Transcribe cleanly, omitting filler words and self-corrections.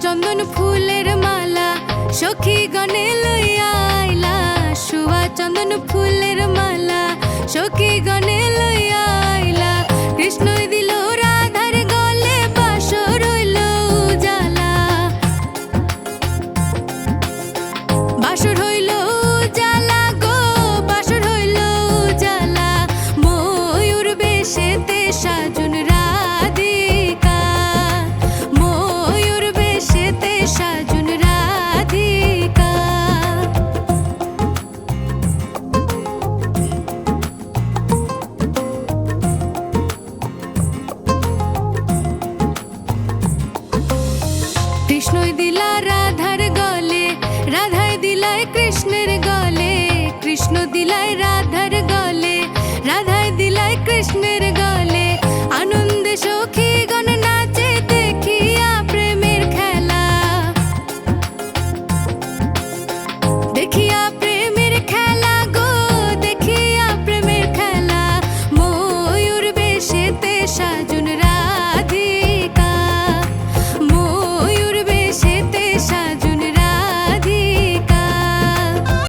চন্দন ফুলের মালা সখী গণে লইয়া আইলা। শুয়া চন্দন ফুলের মালা সখী গণে লইয়া আইলা। কৃষ্ণই দিল রাধার গলে বাসর হইল উজালা। বাসর হইল উজালা গো, বাসর হইল উজালা। ময়ূর বেশেতে সাজুন রাধিকা, ময়ূর বেশেতে সাজুন রাধিকা। কৃষ্ণই দিলা রাধার গলে, রাধাই দিলাই কৃষ্ণের গলে। কৃষ্ণ দিলাই রাধার গলে, রাধাই দিলাই কৃষ্ণের গলে। আনন্দে